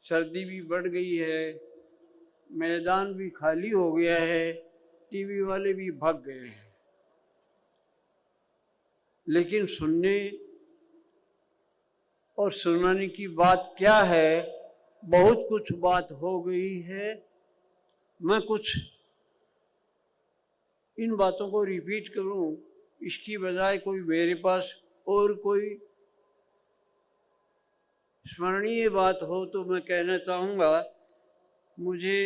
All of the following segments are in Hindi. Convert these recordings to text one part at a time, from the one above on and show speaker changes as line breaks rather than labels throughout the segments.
सर्दी भी बढ़ गई है, मैदान भी खाली हो गया है, टीवी वाले भी भाग गए हैं। लेकिन सुनने और सुनाने की बात क्या है, बहुत कुछ बात हो गई है। मैं कुछ इन बातों को रिपीट करूं, इसकी बजाय कोई मेरे पास और कोई स्मरणीय बात हो तो मैं कहना चाहूँगा। मुझे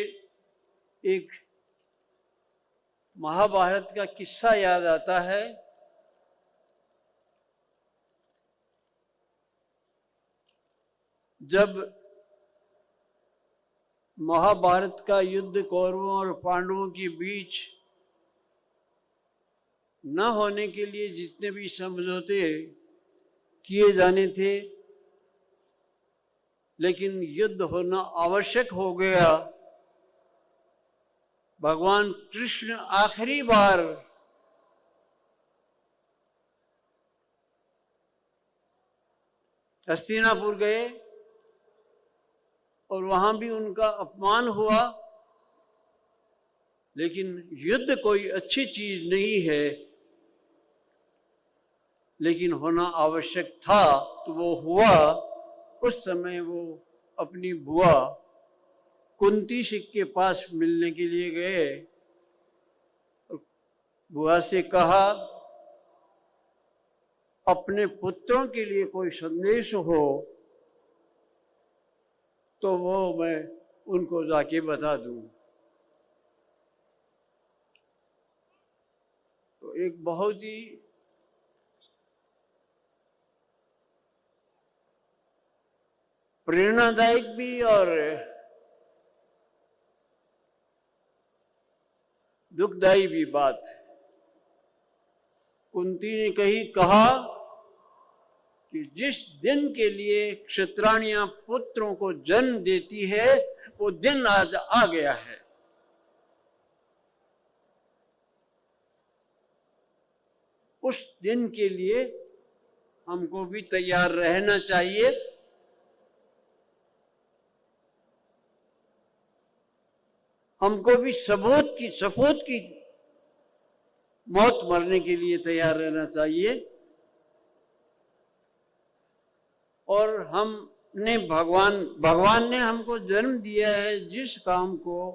एक महाभारत का किस्सा याद आता है। जब महाभारत का युद्ध कौरवों और पांडवों के बीच न होने के लिए जितने भी समझौते किए जाने थे, लेकिन युद्ध होना आवश्यक हो गया। भगवान कृष्ण आखिरी बार हस्तिनापुर गए और वहां भी उनका अपमान हुआ। लेकिन युद्ध कोई अच्छी चीज नहीं है, लेकिन होना आवश्यक था तो वो हुआ। उस समय वो अपनी बुआ कुंती के पास मिलने के लिए गए। बुआ से कहा, अपने पुत्रों के लिए कोई संदेश हो तो वो मैं उनको जाके बता दूं। तो एक बहुत ही प्रेरणादायक भी और दुखदाई भी बात कुंती ने कहा कि जिस दिन के लिए क्षत्राणियां पुत्रों को जन्म देती है, वो दिन आज आ गया है। उस दिन के लिए हमको भी तैयार रहना चाहिए। हमको भी सपूत की मौत मरने के लिए तैयार रहना चाहिए। और हमने भगवान ने हमको जन्म दिया है, जिस काम को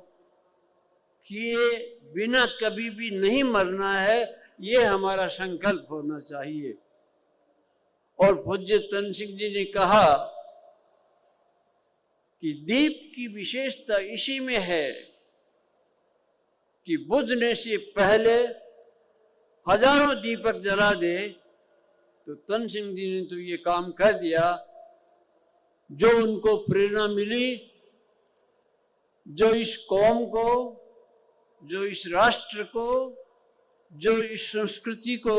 किए बिना कभी भी नहीं मरना है, ये हमारा संकल्प होना चाहिए। और पूज्य तन सिंह जी ने कहा कि दीप की विशेषता इसी में है कि बुझने से पहले हजारों दीपक जला दे। तो तन सिंह जी ने तो ये काम कर दिया। जो उनको प्रेरणा मिली, जो इस कौम को, जो इस राष्ट्र को, जो इस संस्कृति को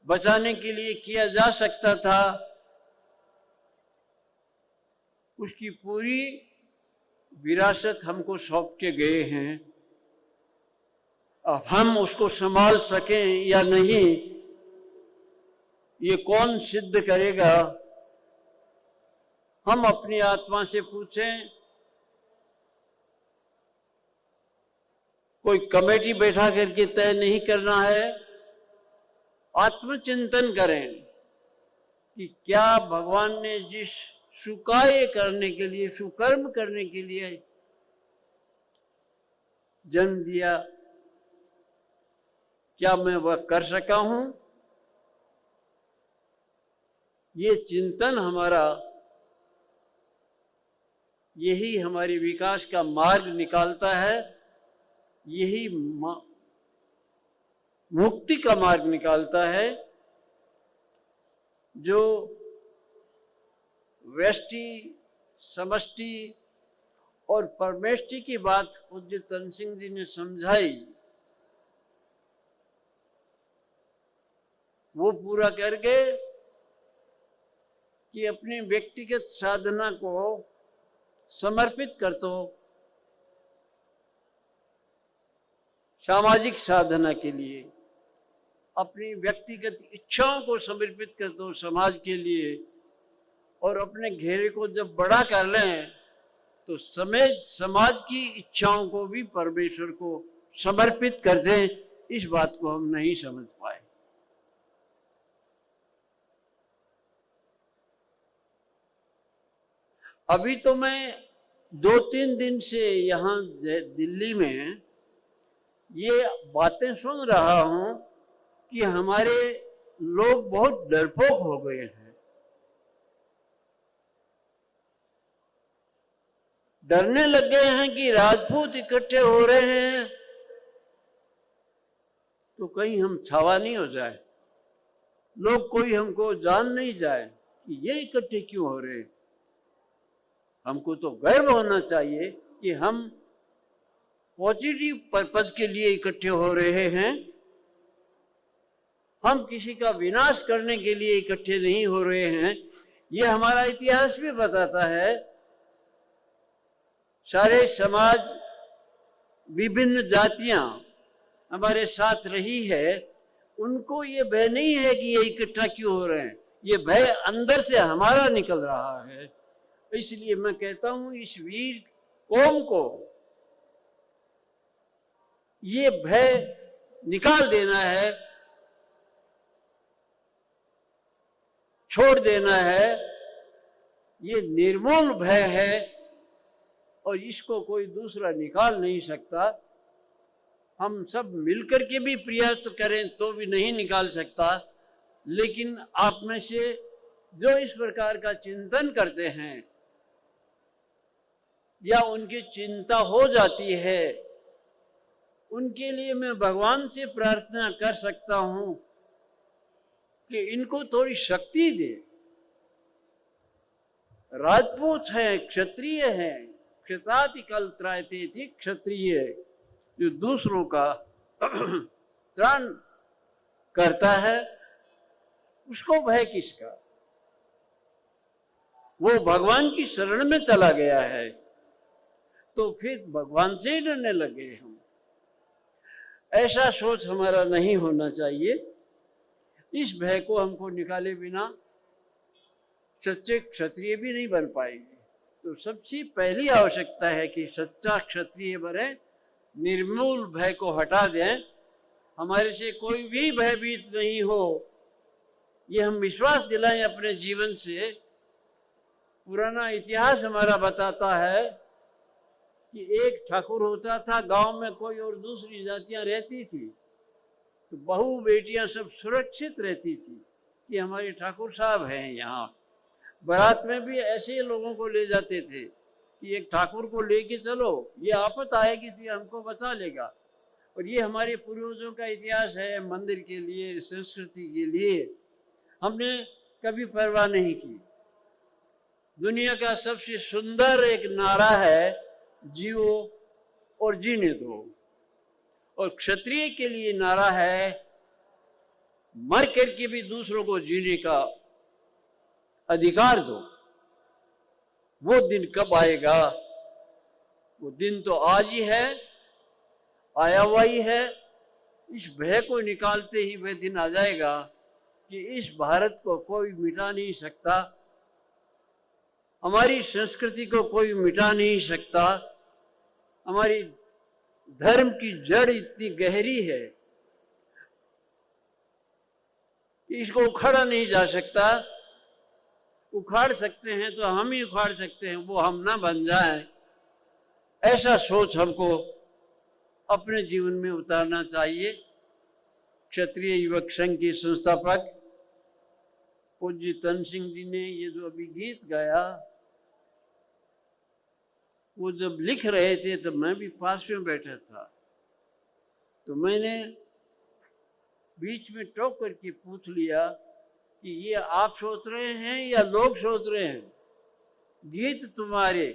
बचाने के लिए किया जा सकता था, उसकी पूरी विरासत हमको सौंप के गए हैं। अब हम उसको संभाल सकें या नहीं, ये कौन सिद्ध करेगा। हम अपनी आत्मा से पूछें। कोई कमेटी बैठा करके तय नहीं करना है। आत्मचिंतन करें कि क्या भगवान ने जिस सुकार्य करने के लिए, सुकर्म करने के लिए जन्म दिया, क्या मैं वह कर सका हूं। ये चिंतन हमारा, यही हमारी विकास का मार्ग निकालता है, यही मुक्ति का मार्ग निकालता है। जो व्यष्टि, समष्टि और परमेष्टि की बात पूज्य तन सिंह जी ने समझाई, वो पूरा करके कि अपनी व्यक्तिगत साधना को समर्पित कर दो सामाजिक साधना के लिए, अपनी व्यक्तिगत इच्छाओं को समर्पित कर दो समाज के लिए, और अपने घेरे को जब बड़ा कर लें तो समाज की इच्छाओं को भी परमेश्वर को समर्पित कर दें, इस बात को हम नहीं समझ पाए। अभी तो मैं 2-3 दिन से यहाँ दिल्ली में ये बातें सुन रहा हूं कि हमारे लोग बहुत डरपोक हो गए हैं, डरने लग गए हैं कि राजपूत इकट्ठे हो रहे हैं तो कहीं हम छावा नहीं हो जाए, लोग कोई हमको जान नहीं जाए कि ये इकट्ठे क्यों हो रहे हैं। हमको तो गर्व होना चाहिए कि हम पॉजिटिव पर्पज के लिए इकट्ठे हो रहे हैं, हम किसी का विनाश करने के लिए इकट्ठे नहीं हो रहे हैं। ये हमारा इतिहास भी बताता है। सारे समाज, विभिन्न जातियां हमारे साथ रही है, उनको ये भय नहीं है कि ये इकट्ठा क्यों हो रहे हैं, ये भय अंदर से हमारा निकल रहा है। इसलिए मैं कहता हूं इस वीर कौम को ये भय निकाल देना है, छोड़ देना है। ये निर्मूल भय है और इसको कोई दूसरा निकाल नहीं सकता। हम सब मिलकर के भी प्रयास करें तो भी नहीं निकाल सकता। लेकिन आप में से जो इस प्रकार का चिंतन करते हैं या उनकी चिंता हो जाती है, उनके लिए मैं भगवान से प्रार्थना कर सकता हूं कि इनको थोड़ी शक्ति दे। राजपूत हैं, क्षत्रिय हैं, क्षताति कल त्रायते थी, क्षत्रिय जो दूसरों का त्राण करता है, उसको भय किसका? वो भगवान की शरण में चला गया है, तो फिर भगवान से ही डरने लगे हम। ऐसा सोच हमारा नहीं होना चाहिए। इस भय को हमको निकाले बिना सच्चे क्षत्रिय भी नहीं बन पाएंगे। तो सबसे पहली आवश्यकता है कि सच्चा क्षत्रिय बने, निर्मूल भय को हटा दें, हमारे से कोई भी भयभीत नहीं हो, ये हम विश्वास दिलाएं अपने जीवन से। पुराना इतिहास हमारा बताता है कि एक ठाकुर होता था, गांव में कोई और दूसरी जातियां रहती थी तो बहू बेटियां सब सुरक्षित रहती थी कि हमारे ठाकुर साहब हैं यहाँ। बारात में भी ऐसे लोगों को ले जाते थे कि एक ठाकुर को लेके चलो, ये आफत आएगी तो ये हमको बचा लेगा। और ये हमारे पूर्वजों का इतिहास है, मंदिर के लिए, संस्कृति के लिए हमने कभी परवाह नहीं की। दुनिया का सबसे सुंदर एक नारा है, जियो और जीने दो। और क्षत्रिय के लिए नारा है, मर करके भी दूसरों को जीने का अधिकार दो। वो दिन कब आएगा? वो दिन तो आज ही है, आया हुआ ही है। इस भय को निकालते ही वह दिन आ जाएगा कि इस भारत को कोई मिटा नहीं सकता, हमारी संस्कृति को कोई मिटा नहीं सकता। हमारी धर्म की जड़ इतनी गहरी है कि इसको उखाड़ा नहीं जा सकता। उखाड़ सकते हैं तो हम ही उखाड़ सकते हैं, वो हम ना बन जाए। ऐसा सोच हमको अपने जीवन में उतारना चाहिए। क्षत्रिय युवक संघ के संस्थापक पूज्य तन सिंह जी ने ये जो अभी गीत गाया, वो जब लिख रहे थे तब मैं भी पास में बैठा था, तो मैंने बीच में टोक करके पूछ लिया कि ये आप सोच रहे हैं या लोग सोच रहे हैं? गीत तुम्हारे,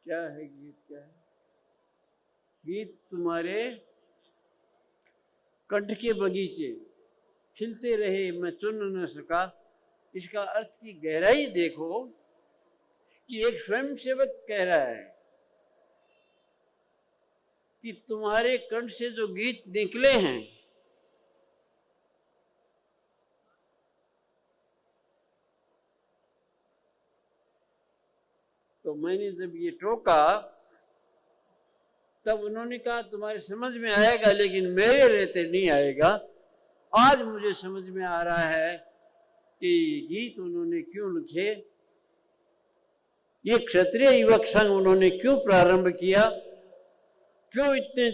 क्या है गीत, क्या है गीत? तुम्हारे कंठ के बगीचे खिलते रहे मैं चुन न सका। इसका अर्थ की गहराई देखो कि एक स्वयंसेवक कह रहा है कि तुम्हारे कंठ से जो गीत निकले हैं तो मैंने जब ये टोका तब उन्होंने कहा तुम्हारे समझ में आएगा लेकिन मेरे रहते नहीं आएगा। आज मुझे समझ में आ रहा है कि गीत उन्होंने क्यों लिखे, ये क्षत्रिय युवक संघ उन्होंने क्यों प्रारंभ किया, क्यों इतने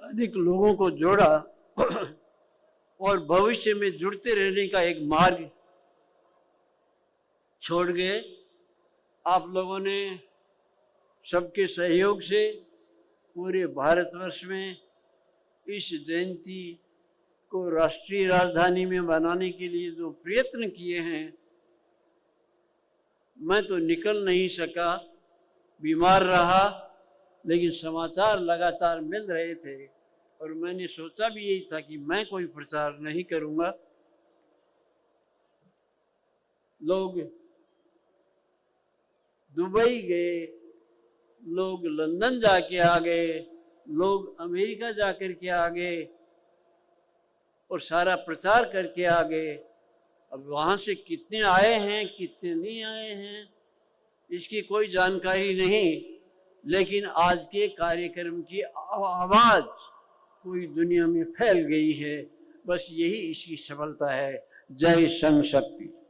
अधिक लोगों को जोड़ा और भविष्य में जुड़ते रहने का एक मार्ग छोड़ गए। आप लोगों ने सबके सहयोग से पूरे भारतवर्ष में इस जयंती को राष्ट्रीय राजधानी में बनाने के लिए जो प्रयत्न किए हैं, मैं तो निकल नहीं सका, बीमार रहा, लेकिन समाचार लगातार मिल रहे थे और मैंने सोचा भी यही था कि मैं कोई प्रचार नहीं करूंगा। लोग दुबई गए, लोग लंदन जाके आ गए, लोग अमेरिका जाकर के आ गए और सारा प्रचार करके आ गए। अब वहाँ से कितने आए हैं कितने नहीं आए हैं इसकी कोई जानकारी नहीं, लेकिन आज के कार्यक्रम की आवाज़ पूरी दुनिया में फैल गई है। बस यही इसकी सफलता है। जय संघ शक्ति।